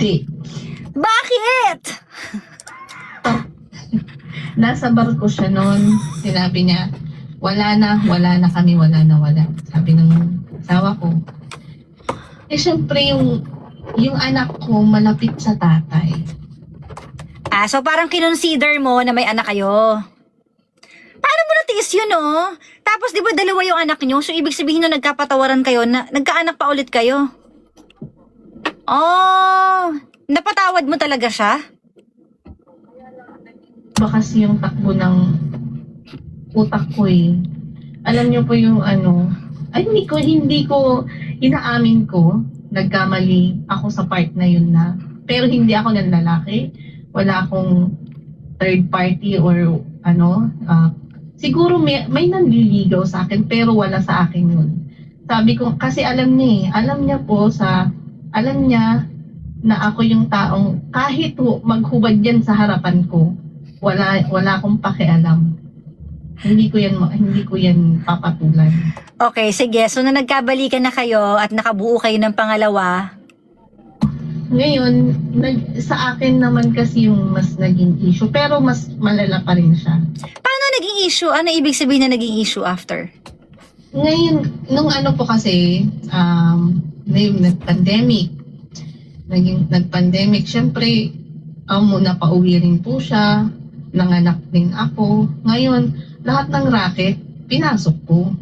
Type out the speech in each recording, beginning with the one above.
Hindi. Bakit? Nasa barko siya noon. Sinabi niya, wala na kami, wala na. Sabi ng asawa ko. Eh, syempre, yung anak ko malapit sa tatay. So parang kinonsider mo na may anak kayo. Paano mo natiis yun, no? Tapos, di ba, dalawa yung anak nyo? So, ibig sabihin nung nagkapatawaran kayo, na nagkaanak pa ulit kayo? Oh, napatawad mo talaga siya? Ba kasi yung takbo ng utak ko eh. Alam niyo po yung hindi ko inaamin ko, nagkamali ako sa part na yun na, pero hindi ako ng lalaki. Wala akong third party or siguro may nanliligaw sa akin pero wala sa akin yun. Sabi ko, kasi alam niya na ako yung taong kahit maghubad yan sa harapan ko, wala akong pakialam. Hindi ko yan papatulan. Okay, sige. So, na nagkabalikan na kayo at nakabuo kayo ng pangalawa. Ngayon, sa akin naman kasi yung mas naging issue, pero mas malala pa rin siya. Paano naging issue? Ano ibig sabihin na naging issue after? Ngayon, nung po kasi, nag-pandemic. Nag-pandemic, syempre, muna pauwi rin po siya, nanganak din ako. Ngayon, lahat ng racket, pinasok ko.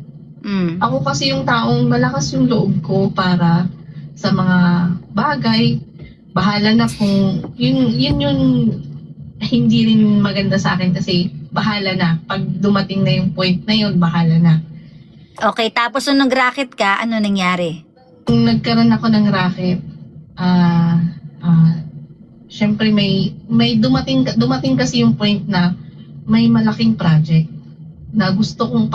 Ako kasi yung taong malakas yung loob ko para sa mga bagay. Bahala na kung yun yung hindi rin maganda sa akin kasi bahala na. Pag dumating na yung point na yun, bahala na. Okay, tapos nung nag-racket ka, ano nangyari? Nung nagkaroon ako ng racket, syempre may dumating kasi yung point na may malaking project na gusto kong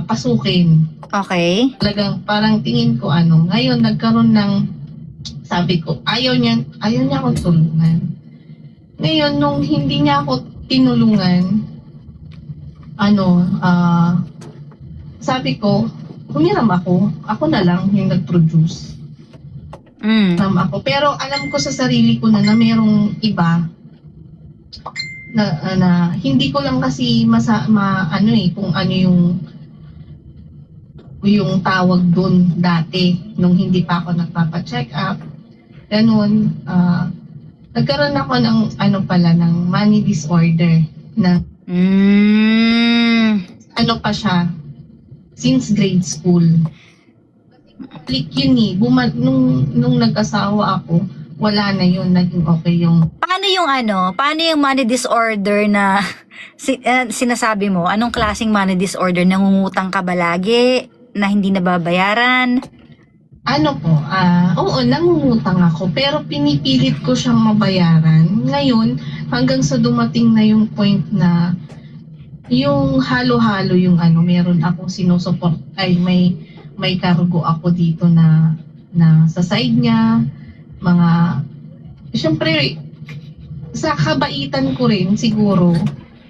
pasukin. Okay. Talagang parang tingin ko ngayon nagkaroon ng, sabi ko, ayaw niya akong tulungan. Ngayon, nung hindi niya ako tinulungan, sabi ko, humiram ako na lang yung nag-produce. Ako. Pero alam ko sa sarili ko na merong iba na hindi ko lang kasi kung ano yung tawag doon dati nung hindi pa ako nagpapa-check up. Ganun, nagkaroon ako ng ng money disorder na pa siya since grade school. Click yun eh. Nung nag-asawa ako, wala na yun, naging okay yung... Paano yung money disorder na sinasabi mo? Anong klaseng money disorder? Nangungutang ka ba lagi? Na hindi nababayaran? Oo, nangungutang ako, pero pinipilit ko siyang mabayaran. Ngayon, hanggang sa dumating na yung point na yung halo-halo yung meron akong sinusuport, may cargo ako dito na sa side niya, syempre, sa kabaitan ko rin siguro,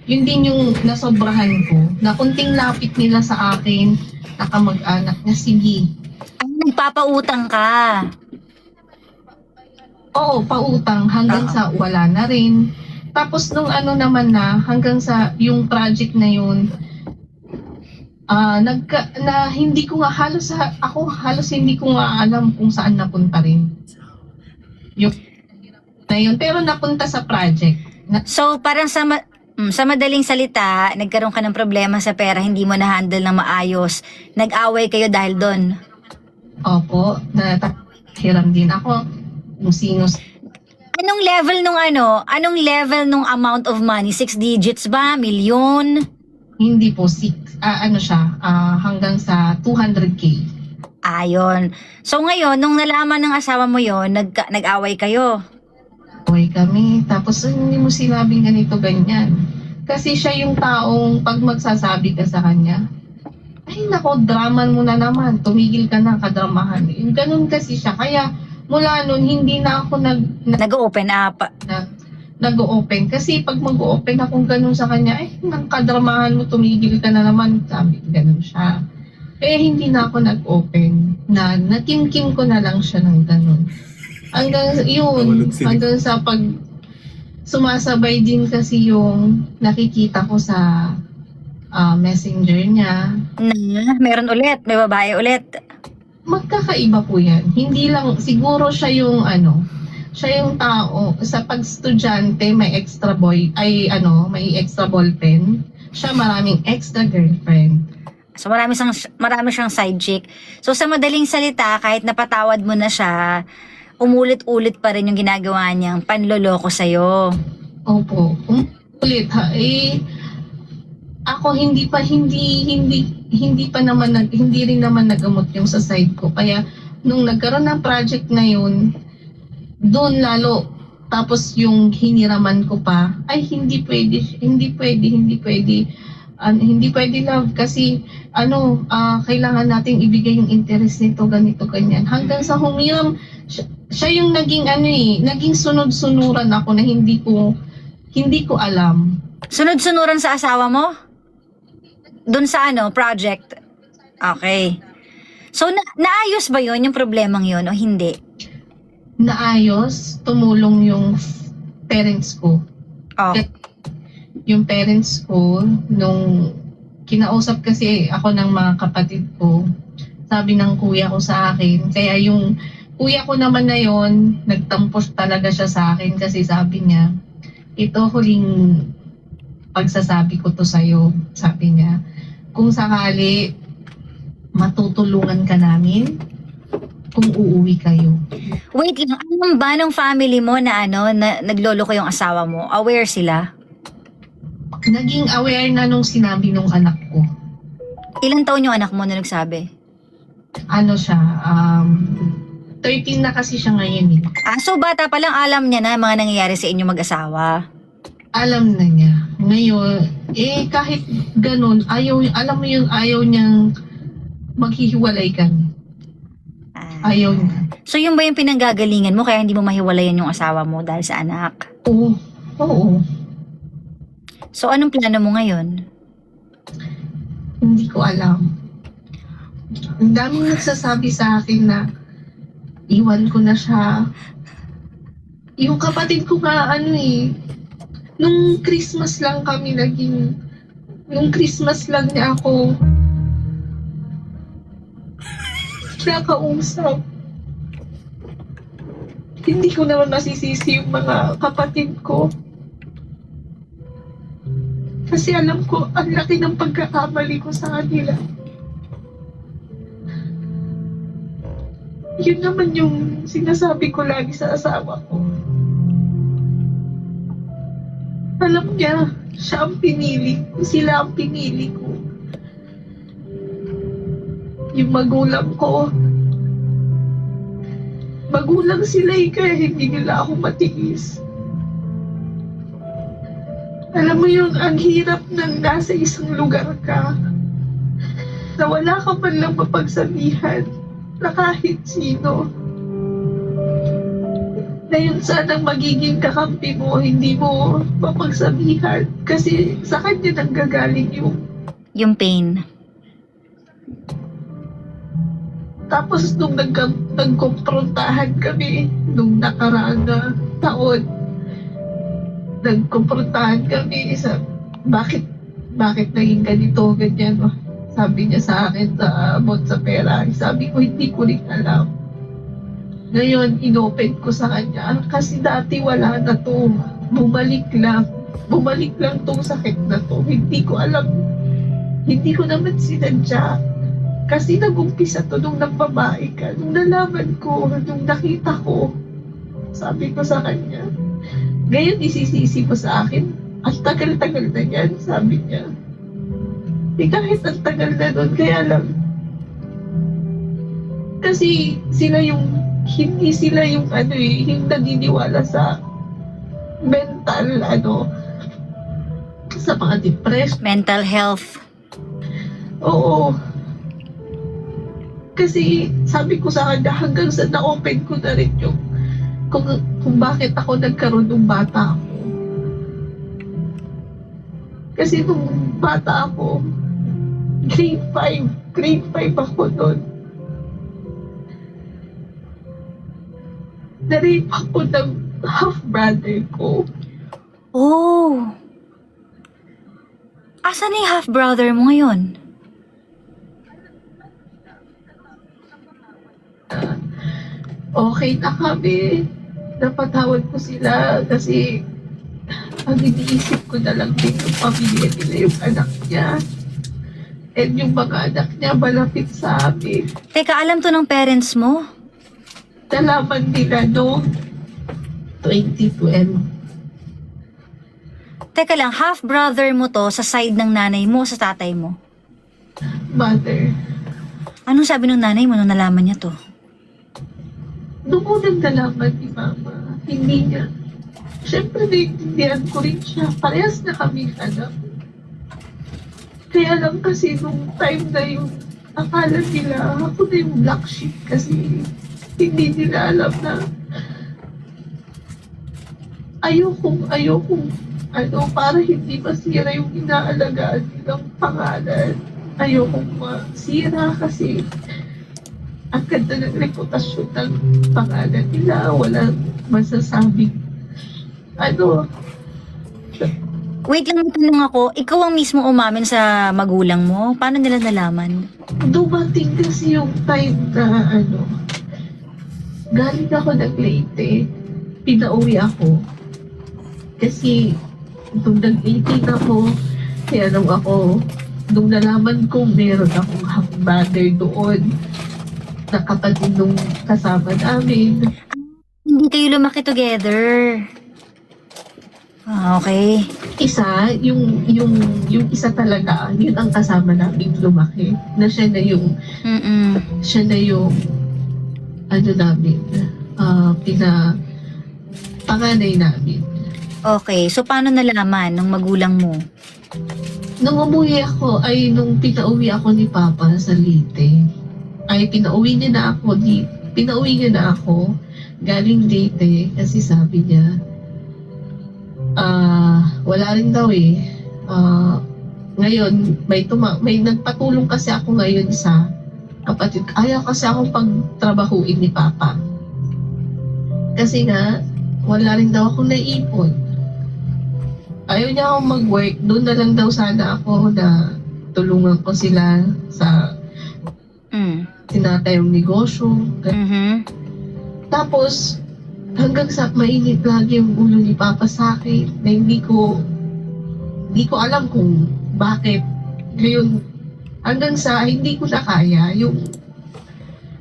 yun din yung nasobrahan ko, na kunting lapit nila sa akin, nakamag-anak na, sige. Nagpapautang ka? Oo, pautang hanggang sa wala na rin. Tapos nung naman na, hanggang sa yung project na yun, hindi ko nga halos hindi ko nga alam kung saan napunta rin. Yung na yun, pero napunta sa project. So, parang sa madaling salita, nagkaroon ka ng problema sa pera, hindi mo na-handle ng maayos. Nag-away kayo dahil doon? Opo, hiram din ako kung sino. Anong level nung amount of money? 6 digits ba? Milyon? Hindi po, hanggang sa 200K. Ayon. So ngayon, nung nalaman ng asawa mo yon, nag-away kayo? Away kami, tapos hindi mo sinabing ganito, ganyan. Kasi siya yung taong pag magsasabi ka sa kanya, ay nako, draman mo na naman, tumigil ka na, kadramahan. Yung ganun kasi siya, kaya mula nun, hindi na ako nag-open up. Nag-open. Kasi pag mag-open akong ganun sa kanya, nang kadramahan mo, tumigil ka na naman. Sabi, ganun siya. Kaya hindi na ako nag-open. Nakim-kim ko na lang siya ng ganun. Hanggang yun, Nahulog sila. hanggang sa pag sumasabay din kasi yung nakikita ko sa messenger niya. Na, meron ulit, may babae ulit. Magkakaiba po yan. Hindi lang, siguro siya yung tao, sa pag-estudyante may extra boy, may extra ballpen. Siya maraming extra girlfriend. So marami siyang side chick. So sa madaling salita, kahit napatawad mo na siya, umulit-ulit pa rin yung ginagawa niyang panloloko sa'yo. Opo. Ulit ha, ako hindi rin naman nagamot yung sa side ko. Kaya nung nagkaroon ng project na yun, doon lalo, tapos yung hiniraman ko pa, ay hindi pwede love kasi kailangan nating ibigay yung interest nito, ganito, ganyan. Hanggang sa humiram, siya yung naging sunod-sunuran ako na hindi ko alam. Sunod-sunuran sa asawa mo? Doon sa project? Okay. So, naayos ba yun, yung problemang yun, o hindi? Naayos, tumulong yung parents ko. Oh. Yung parents ko, nung kinausap kasi ako ng mga kapatid ko, sabi ng kuya ko sa akin, kaya yung kuya ko naman na yon, nagtampos talaga siya sa akin kasi sabi niya, ito huling pagsasabi ko to sa'yo, sabi niya, kung sakali matutulungan ka namin, kung uuwi kayo. Wait lang, anong ba ng family mo na nagloloko yung asawa mo? Aware sila? Naging aware na nung sinabi nung anak ko. Ilang taon yung anak mo na nagsabi? Siya, 13 na kasi siya ngayon eh. So bata pa lang alam niya na mga nangyayari sa inyo mag-asawa. Alam na niya. Ngayon, kahit ganun, ayaw niyang maghihiwalay kami. Ayaw niya. So yun ba yung pinanggagalingan mo kaya hindi mo mahiwalayan yung asawa mo dahil sa anak? Oo. So anong plano mo ngayon? Hindi ko alam. Ang daming nagsasabi sa akin na iwan ko na siya. Yung kapatid ko nga nung Christmas lang kami nung Christmas lang niya ako nakausap. Hindi ko naman masisisi yung mga kapatid ko. Kasi alam ko, ang laki ng pagkakamali ko sa kanila. Yun naman yung sinasabi ko lagi sa asawa ko. Alam niya, siya ang pinili ko, sila ang pinili ko. Yung magulang ko, magulang sila kaya hindi nila ako matiis. Alam mo yung ang hirap ng nasa isang lugar ka, na wala ka man lang mapagsabihan na kahit sino. Na yun sanang magiging kakampi mo, hindi mo mapagsabihan. Kasi sa kanya nanggagaling yung pain. Tapos nung nagkomprontahan kami, nung nakaraan na taon, nagkomprontahan kami sa bakit naging ganito, ganyan. Sabi niya sa akin about sa pera. Sabi ko, hindi ko rin alam. Ngayon, inopen ko sa kanya, kasi dati wala na to. Bumalik lang tong sakit na to. Hindi ko alam. Hindi ko naman sinadya. Kasi nag-umpisa to nung nagbabae ka. Nung nalaman ko, nung nakita ko, sabi ko sa kanya, ngayon isisisi mo sa akin, ang tagal-tagal na yan, sabi niya. Kahit ang tagal na nun, kaya lang. Kasi hindi sila yung yung naniniwala sa mental, sa mga depressed. Mental health. Oo. Kasi sabi ko sa kanya, hanggang sa na-open ko na rin yung kung bakit ako nagkaroon ng bata ako. Kasi nung bata ako, grade 5 ako doon. Na-rape ako ng half-brother ko. Oh. Asan na yung half-brother mo ngayon? Okay na kami. Napatawad ko sila kasi ang iniisip ko na lang din yung pamilya nila, yung anak niya. And yung mga anak niya malapit sa amin. Teka, alam to ng parents mo? Nalaman nila no 2012. Teka lang, half-brother mo to sa side ng nanay mo o sa tatay mo? Mother. Anong sabi ng nanay mo nung nalaman niya to? Noong unang nalaman ni Mama, hindi niya. Siyempre, naiintindihan ko rin siya. Parehas na kaming anak. Kaya lang kasi nung time na yung akala nila, ako na yung black sheep kasi hindi nila alam na ayokong para hindi masira yung inaalagaan nilang pangalan. Ayokong masira kasi ang ganda ng reputasyon ng pangalan nila. Walang masasabing Wait lang, tanong ako, ikaw ang mismo umamin sa magulang mo? Paano nila nalaman? dumating kasi yung time na galing ako ng Leyte, pinauwi ako. Kasi nung nag-18 ako, tinanong ako, nung nalaman kong meron akong half-brother doon, na kapatid nung kasama namin. Hindi kayo lumaki together. Ah, okay. Isa, yung isa talaga, yun ang kasama namin lumaki. Na siya na yung namin, panganay namin. Okay, so paano nalaman ng magulang mo? Nung umuwi ako, nung pinauwi ako ni Papa sa Leyte, pinauwi niya na ako galing Leyte kasi sabi niya, wala rin daw ngayon, may nagpatulong kasi ako ngayon sa kapatid. Ayaw kasi akong pagtrabahuin ni Papa. Kasi nga, wala rin daw akong naipon. Ayaw niya akong mag-work. Doon na lang daw sana ako na tulungan ko sila sa tinatayong negosyo. Tapos, hanggang sa mainit lagi yung ulo ni Papa sa akin na hindi ko alam kung bakit. Ngayon, hanggang sa hindi ko na kaya, yung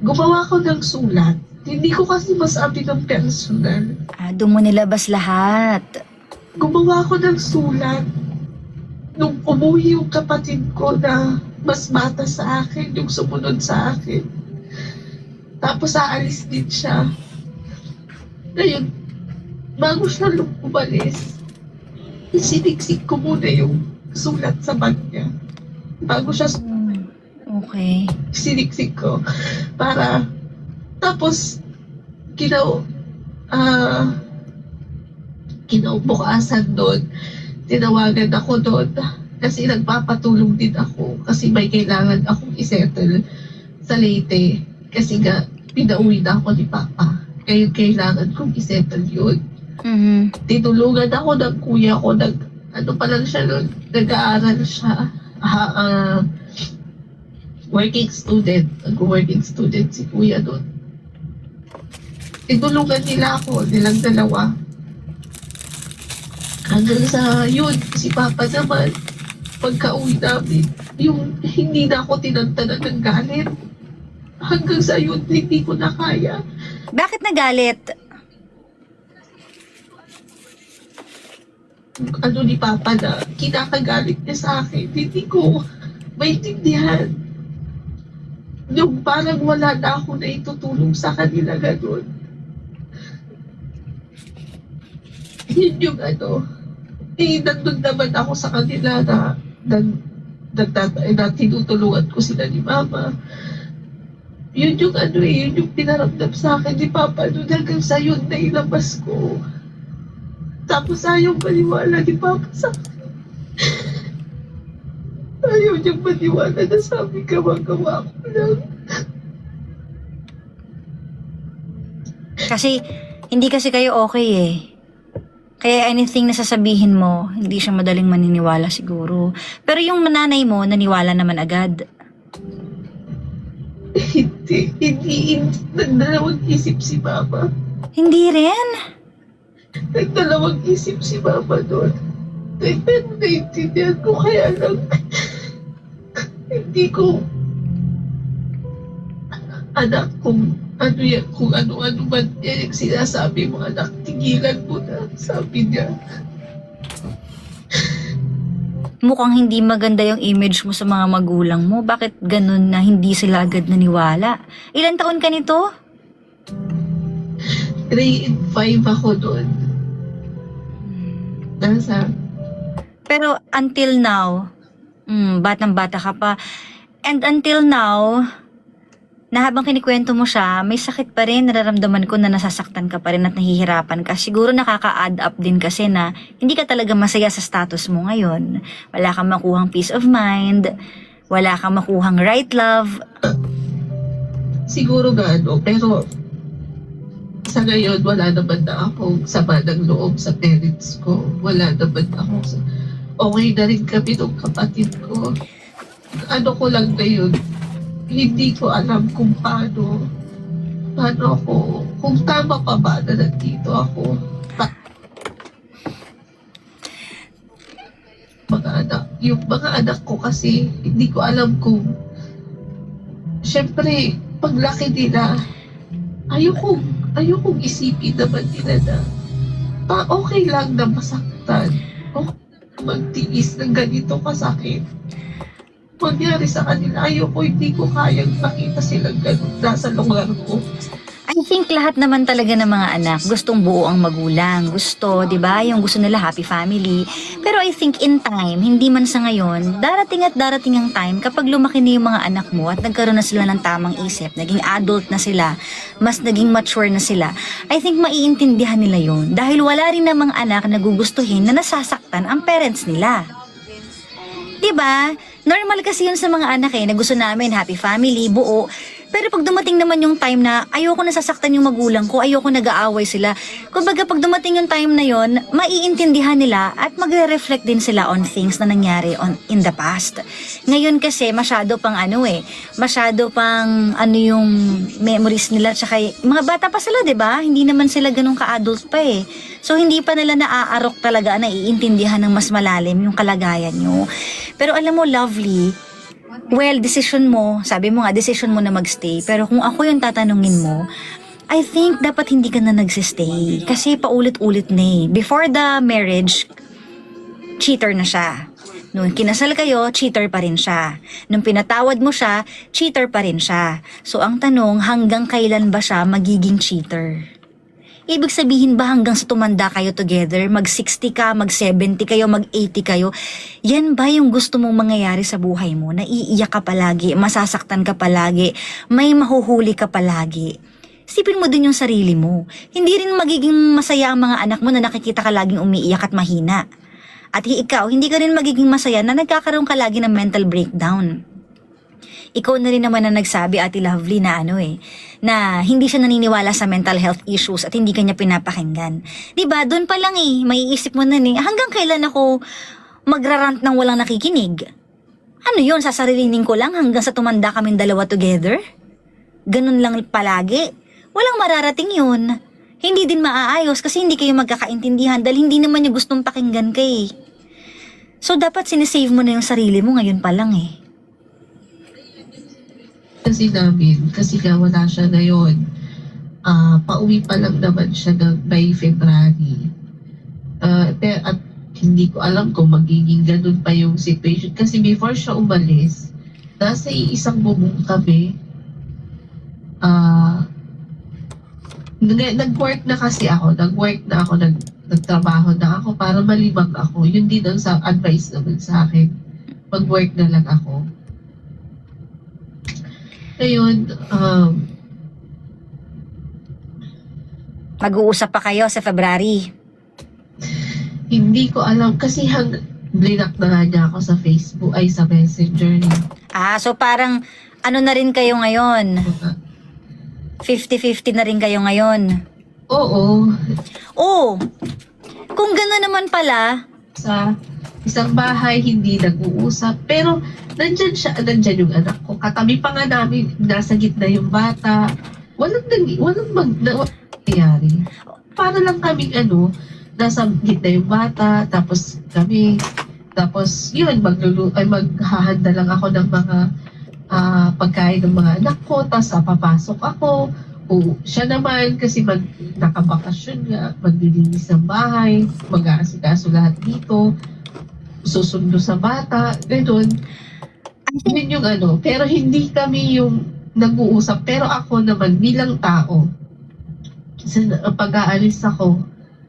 gumawa ko ng sulat. Hindi ko kasi masabi ng personal. Doon mo nilabas lahat. Gumawa ko ng sulat. Nung umuwi yung kapatid ko na mas bata sa akin, yung sumunod sa akin. Tapos aalis din siya. Ngayon, bago siya umalis, isiniksik ko muna yung sulat sa bag niya. Bago siya Okay. siniksik ko. Tapos, kinabukasan doon, tinawagan ako doon kasi nagpapatulong din ako kasi may kailangan akong isettle sa Leyte kasi nga pinauwi na ako ni Papa. Kaya kailangan kong isettle yun. Tinulungan ako ng kuya ko, nag-aaral siya. Working student. Nag-working student si kuya doon. Tinulungan nila ako, nilang dalawa. Hanggang sa yun, si Papa naman, pagka-uwi namin, yung hindi na ako tinantanan ng galit. Hanggang sa yun, hindi ko na kaya. Bakit nagalit? Ni Papa na kinakagalit niya sa akin, hindi ko maintindihan. Yung parang wala na ako na itutulong sa kanila gano'n. Yun yung nandun naman ako sa kanila na tinutulungan ko sila ni Mama. Yun yung yun yung pinaramdam sa akin ni Papa noon hanggang sa yun na ilabas ko. Tapos ayaw maniwala ni Papa sa akin. Ayaw niyang maniwala na sabi gawa-gawa ko lang. Kasi Hindi kasi kayo okay eh. Kaya anything na sasabihin mo, hindi siya madaling maniniwala siguro. Pero yung nanay mo, naniwala naman agad. Hindi, nagdalawang isip si Mama. Hindi rin. Nagdalawang isip si Mama doon. Pero naiintindihan ko, kaya lang, hindi ko, anak, kung ano-ano man yan yung sinasabi mo, anak, tigilan mo na, sabi niya. Mukhang hindi maganda yung image mo sa mga magulang mo. Bakit ganun na hindi sila agad naniwala? Ilan taon ka nito? Grade 5 ako doon. Nasa, Pero until now, batang-bata ka pa. And until now, na habang kinikwento mo siya, may sakit pa rin, nararamdaman ko na nasasaktan ka pa rin at nahihirapan ka. Siguro nakaka-add up din kasi na hindi ka talaga masaya sa status mo ngayon. Wala kang makuhang peace of mind, wala kang makuhang right love. siguro gaano, pero sa ngayon, wala naman na ako sama ng loob sa parents ko. Wala naman ako sa... Okay na rin kami ng kapatid ko. Ano ko lang na yun, hindi ko alam kung paano ako, kung tama pa ba na nandito ako. Yung mga anak ko kasi, hindi ko alam kung, syempre, paglaki nila, ayokong isipin naman nila na, okay lang na masaktan. Okay magtiis ng ganito kasakit. Mangyari sa kanila, hindi ko kayang makita silang ganun nasa lugar ko. I think lahat naman talaga ng mga anak gustong buo ang magulang. Gusto, di ba? Yung gusto nila happy family. Pero I think in time, hindi man sa ngayon, darating at darating ang time kapag lumaki na yung mga anak mo at nagkaroon na sila ng tamang isip, naging adult na sila, mas naging mature na sila, I think maiintindihan nila yun. Dahil wala rin namang anak na gugustuhin na nasasaktan ang parents nila. Di ba? Normal kasi yun sa mga anak na gusto namin happy family, buo. Pero pag dumating naman yung time na ayoko nasasaktan yung magulang ko, ayoko nag-aaway sila. Kumbaga pag dumating yung time na yon, maiintindihan nila at magre-reflect din sila on things na nangyari in the past. Ngayon kasi masyado pang masyado pang yung memories nila, tsaka mga bata pa sila, 'di ba? Hindi naman sila ganun ka-adult pa eh. So hindi pa nila naaarok talaga na iintindihan ng mas malalim yung kalagayan nyo. Pero alam mo, Lovely, well, decision mo, sabi mo nga, decision mo na magstay. Pero kung ako yung tatanungin mo, I think dapat hindi ka na nagsistay. Kasi paulit-ulit na eh. Before the marriage, cheater na siya. Nung kinasal kayo, cheater pa rin siya. Nung pinatawad mo siya, cheater pa rin siya. So ang tanong, hanggang kailan ba siya magiging cheater? Ibig sabihin ba hanggang sa tumanda kayo together, mag-60 ka, mag-70 kayo, mag-80 kayo, yan ba yung gusto mong mangyayari sa buhay mo? Naiiyak ka palagi, masasaktan ka palagi, may mahuhuli ka palagi. Isipin mo din yung sarili mo. Hindi rin magiging masaya ang mga anak mo na nakikita ka laging umiiyak at mahina. At ikaw, hindi ka rin magiging masaya na nagkakaroon ka lagi ng mental breakdown. Ikaw na rin naman na nagsabi, Ate Lovely, na na hindi siya naniniwala sa mental health issues at hindi kanya pinapakinggan. Diba? Doon pa lang maiisip mo na hanggang kailan ako magrarant ng walang nakikinig? Ano yun, sasarilinin ko lang hanggang sa tumanda kaming dalawa together? Ganun lang palagi? Walang mararating yun. Hindi din maaayos kasi hindi kayo magkakaintindihan dahil hindi naman niya gustong pakinggan kay. So dapat sinisave mo na yung sarili mo ngayon pa lang Kasi namin, kasi nga wala siya ngayon. Pauwi pa lang naman siya by February. At hindi ko alam kung magiging ganun pa yung situation. Kasi before siya umalis, nasa isang bubong kami. Nag-work na kasi ako. Nagtrabaho na ako para malibang ako. Yun din ang advice naman sa akin. Mag-work na lang ako. Ayun, Mag-uusap pa kayo sa February. hindi ko alam kasi blinak na nga niya ako sa Facebook, sa Messenger niya. So parang na rin kayo ngayon? 50-50 na rin kayo ngayon? Oo, Oh, kung gano'n naman pala, sa isang bahay, hindi nag-uusap. Pero nandyan yung anak ko. Katabi pa nga namin, nasa gitna yung bata. Walang nangyayari. Para lang kaming nasa gitna yung bata, tapos kami, tapos yun, maghahanda lang ako ng mga pagkain ng mga anak ko, tapos papasok ako. O siya naman, kasi nakabakasyon nga, maglilinis ng bahay, mag-aasikaso lahat dito, susundo sa bata, gano'n. Yun yung pero hindi kami yung nag-uusap. Pero ako naman, bilang tao, pag-aalis ako,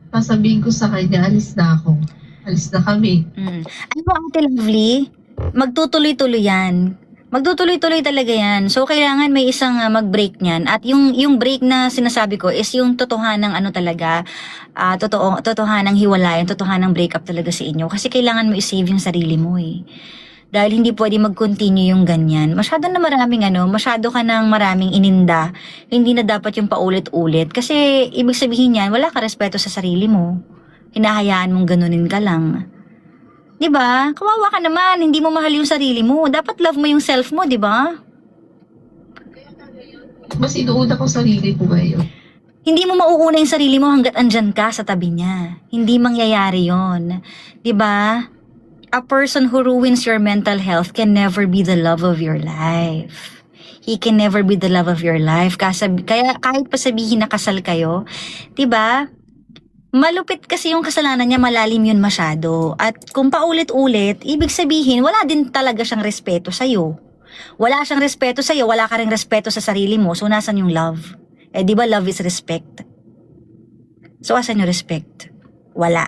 sasabihin ko sa kanya, alis na ako. Alis na kami. Ano mo, Ate Lovely, magtutuloy-tuloy yan. Magtutuloy-tuloy talaga yan. So, kailangan may isang mag-break niyan. At yung break na sinasabi ko is yung totohanang talaga, totohanang hiwalayan, totohanang breakup talaga sa inyo. Kasi kailangan mo i-save yung sarili mo eh. Dahil hindi pwede mag-continue yung ganyan. Masyado na masyado ka ng maraming ininda. Hindi na dapat yung paulit-ulit. Kasi, ibig sabihin yan, wala ka respeto sa sarili mo. Hinahayaan mong ganunin ka lang. 'Di ba? Kawawa ka naman, hindi mo mahal yung sarili mo. Dapat love mo yung self mo, 'di ba? Mas inuuna ko sarili ko ngayon. Hindi mo mauuna yung sarili mo hanggat andyan ka sa tabi niya. Hindi mangyayari yon. 'Di ba? A person who ruins your mental health can never be the love of your life. He can never be the love of your life. Kaya kahit pa sabihin na kasal kayo, 'di ba? Malupit kasi yung kasalanan niya, malalim yun masyado. At kung paulit-ulit, ibig sabihin, wala din talaga siyang respeto sa'yo. Wala siyang respeto sa'yo, wala ka ring respeto sa sarili mo, so nasan yung love? Eh di ba love is respect? So asan yung respect? Wala.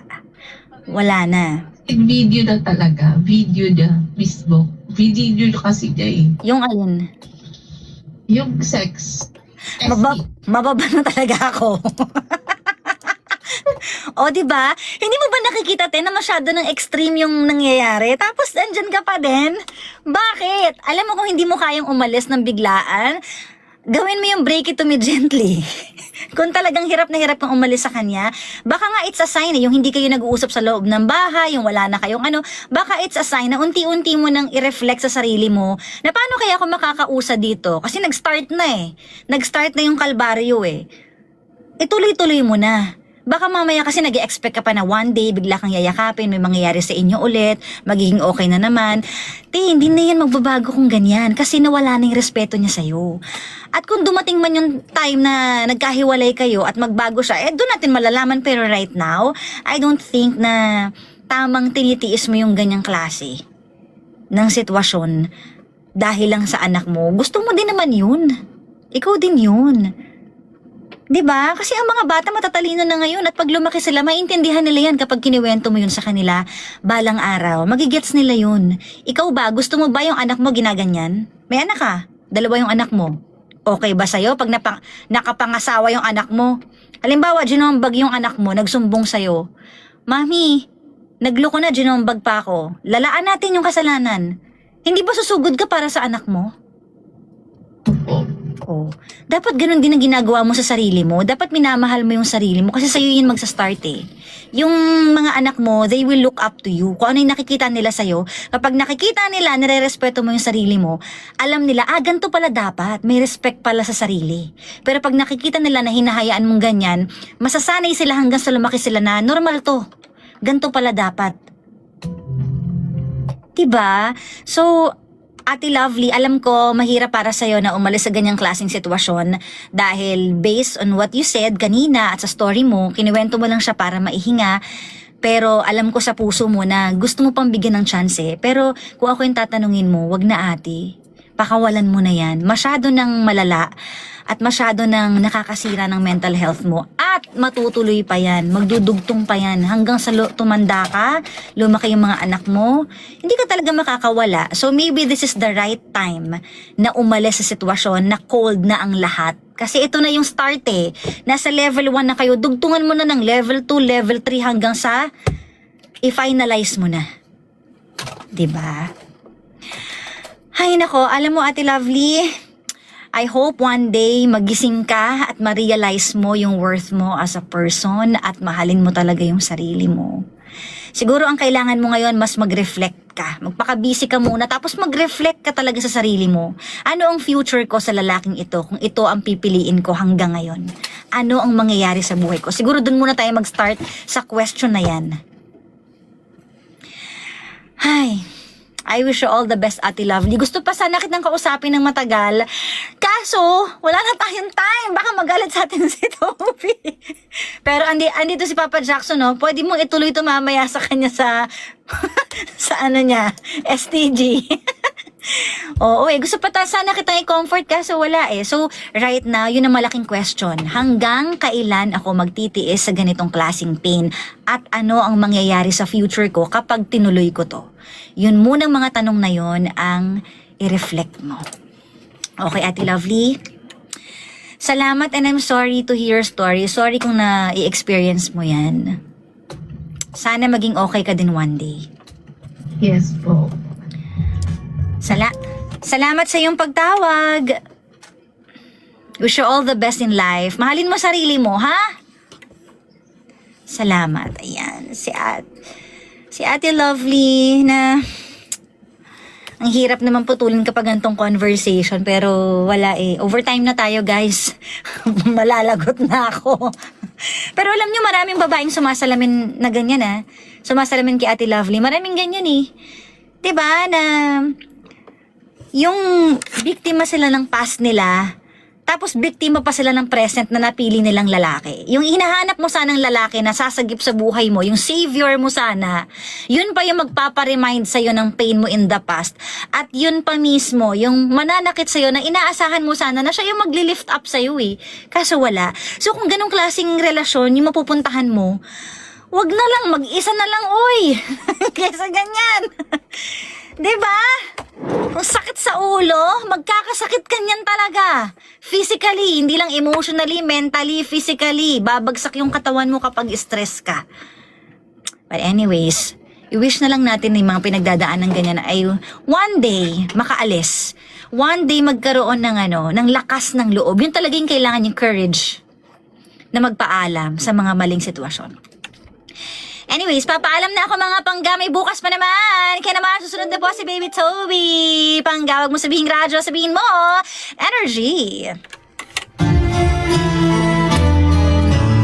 Wala na. Video na talaga, video niya mismo. Video kasi niya eh. Yung alin? Yung sex. Mababa na talaga ako. O, di ba? Hindi mo ba nakikita, na masyado ng extreme yung nangyayari? Tapos, andyan ka pa din? Bakit? Alam mo kung hindi mo kayang umalis ng biglaan, gawin mo yung break it to me gently. Kung talagang hirap na hirap kang umalis sa kanya, baka nga it's a sign yung hindi kayo nag-uusap sa loob ng bahay, yung wala na kayong baka it's a sign na unti-unti mo nang i-reflect sa sarili mo na paano kaya ako makakausa dito? Kasi nag-start na eh. Nag-start na yung kalbaryo eh. Ituloy-tuloy mo na. Baka mamaya kasi nag-expect ka pa na one day bigla kang yayakapin, may mangyayari sa inyo ulit, magiging okay na naman. Hindi na yan magbabago kung ganyan kasi nawala na yung respeto niya sa'yo. At kung dumating man yung time na nagkahiwalay kayo at magbago siya, doon natin malalaman. Pero right now, I don't think na tamang tinitiis mo yung ganyang klase ng sitwasyon dahil lang sa anak mo. Gusto mo din naman yun. Ikaw din yun. 'Di ba? Kasi ang mga bata matatalino na ngayon at pag lumaki sila, maintindihan nila yan kapag kiniwento mo yun sa kanila balang araw. Magigets nila yun. Ikaw ba, gusto mo ba yung anak mo ginaganyan? May anak ka? 2 yung anak mo. Okay ba sa'yo pag nakapangasawa yung anak mo? Halimbawa, ginombag yung anak mo, nagsumbong sa'yo. Mami, nagloko na, ginombag pa ako. Lalaan natin yung kasalanan. Hindi ba susugod ka para sa anak mo? Oh. Dapat ganun din ang ginagawa mo sa sarili mo. Dapat minamahal mo yung sarili mo kasi sa'yo yun magsa-start eh. Yung mga anak mo, they will look up to you. Kung ano yung nakikita nila sa'yo, kapag nakikita nila, nire-respeto mo yung sarili mo, alam nila, ganito pala dapat. May respect pala sa sarili. Pero pag nakikita nila na hinahayaan mong ganyan, masasanay sila hanggang sa lumaki sila na normal to. Ganito pala dapat. Diba? So, Ate Lovely, alam ko mahirap para sa'yo na umalis sa ganyang klaseng sitwasyon dahil based on what you said kanina at sa story mo, kiniwento mo lang siya para maihinga. Pero alam ko sa puso mo na gusto mo pang bigyan ng chance eh. Pero kung ako yung tatanungin mo, wag na ate. Pakawalan mo na yan. Masyado nang malala at masyado nang nakakasira ng mental health mo. At matutuloy pa yan. Magdudugtong pa yan. Hanggang sa tumanda ka, lumaki yung mga anak mo, hindi ka talaga makakawala. So maybe this is the right time na umalis sa sitwasyon na cold na ang lahat. Kasi ito na yung start eh. Nasa level 1 na kayo. Dugtungan mo na ng level 2, level 3 hanggang sa i-finalize mo na. 'Di ba? Hay nako, alam mo Ate Lovely, I hope one day magising ka at ma-realize mo yung worth mo as a person at mahalin mo talaga yung sarili mo. Siguro ang kailangan mo ngayon mas mag-reflect ka. Magpaka-busy ka muna tapos mag-reflect ka talaga sa sarili mo. Ano ang future ko sa lalaking ito kung ito ang pipiliin ko hanggang ngayon? Ano ang mangyayari sa buhay ko? Siguro dun muna tayo mag-start sa question na yan. Ay, I wish you all the best, Ate Lovely. Gusto pa sana kitang kausapin ng matagal. Kaso, wala na tayong time. Baka magalit sa atin si Toby. Pero andito si Papa Jackson, no? Pwede mong ituloy ito mamaya sa kanya sa sa ano niya, STG. Oo, gusto pa sana kitang i-comfort kaso wala eh. So, right now, yun ang malaking question. Hanggang kailan ako magtitiis sa ganitong klaseng pain? At ano ang mangyayari sa future ko kapag tinuloy ko to? Yun munang mga tanong na yun ang i-reflect mo. Okay, Ate Lovely? Salamat and I'm sorry to hear your story. Sorry kung na-i-experience mo yan. Sana maging okay ka din one day. Yes po. Salamat sa iyong pagtawag. Wish you all the best in life. Mahalin mo sarili mo, ha? Salamat. Ayan, si Ate Lovely na ang hirap naman putulin kapag gantong conversation pero wala eh. Overtime na tayo, guys. Malalagot na ako. Pero alam nyo, maraming babaeng sumasalamin na ganyan, ha? Sumasalamin kay Ate Lovely. Maraming ganyan eh. 'Di ba na yung biktima sila ng past nila, tapos biktima pa sila ng present na napili nilang lalaki. Yung hinahanap mo sanang lalaki na sasagip sa buhay mo, yung savior mo sana, yun pa yung magpaparemind sa'yo ng pain mo in the past. At yun pa mismo, yung mananakit sa'yo na inaasahan mo sana na siya yung magli-lift up sa'yo eh. Kaso wala. So kung ganong klaseng relasyon, yung mapupuntahan mo, wag na lang, mag-isa na lang, oy. Kesa ganyan. Diba? Kung sakit sa ulo, magkakasakit ka niyan talaga. Physically, hindi lang emotionally, mentally, physically. Babagsak yung katawan mo kapag stress ka. But anyways, i-wish na lang natin yung mga pinagdadaan ng ganyan ay one day makaalis. One day magkaroon ng lakas ng loob. Yun talaga yung kailangan yung courage na magpaalam sa mga maling sitwasyon. Anyways, papaalam na ako mga pangga. May bukas pa naman. Kaya naman, susunod na po si Baby Toby. Pangga, wag mo sabihin radyo, sabihin mo energy.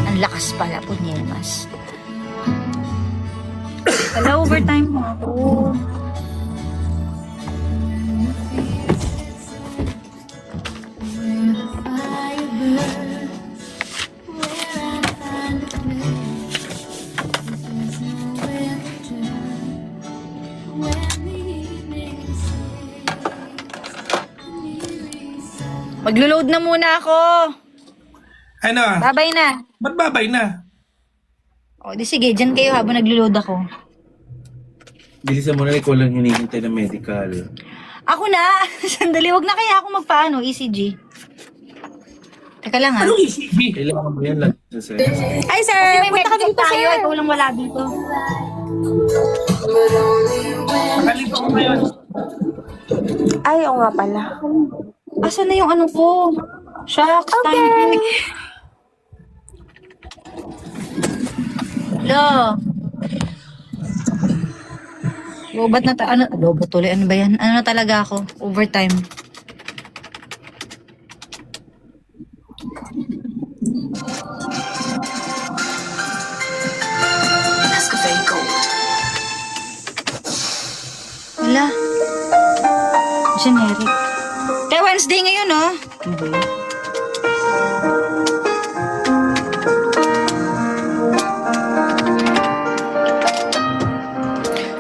Ang lakas pala po niya, mas. Hello, overtime mo ako. Maglo-load na muna ako. Ano? Babay na. Ba't babay na? O, di sige, dyan kayo habang naglo-load ako. Bilisan mo na, ikaw lang hinihintay ng medical. Ako na! Sandali, wag na kaya ako magpaano, ECG. Teka lang ha. Anong ECG? Kailangan mo yan lang sa sir. Ay sir, punta ka dito tayo. Ikaw lang wala dito. Makalito ko ngayon. Ay, oo nga pala. Asan na yung ano ko? Shucks, timing. Hello. Lobat na lobat tuloy. Ano ba yan? Ano na talaga ako? Overtime. Wala. Generic. Kaya Wednesday ngayon, no? Okay.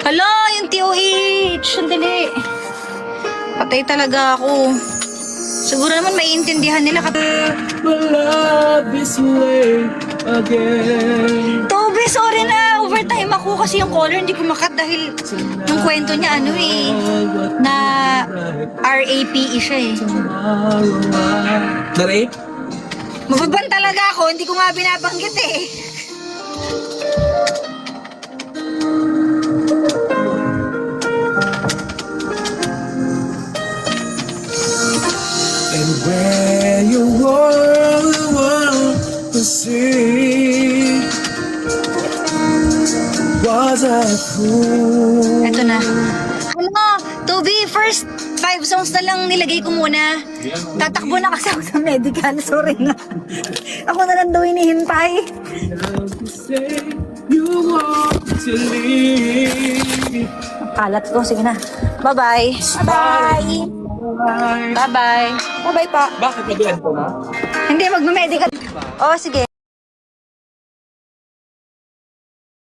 Hala, yung TOH. Sandali. Patay talaga ako. Siguro naman maiintindihan nila kapag... Love is late again. Toby, sorry na. Overtime ako kasi yung caller hindi ko makat dahil yung kwento niya na RAPE siya eh. Na-rape? Mababan talaga ako, hindi ko nga binabanggit eh. And when see. Was I fool? Eto na. Ano, Toby, first 5 songs na lang nilagay ko muna. Tatakbo na kasi ako sa medical. Sorry na. Ako na lang daw hinihintay. You want to leave. Kalat ko. Sige na. Bye-bye. Bye! Bye-bye. Bye-bye pa. Bakit mag-end ko na? Hindi, magme-medical. Oh, sige.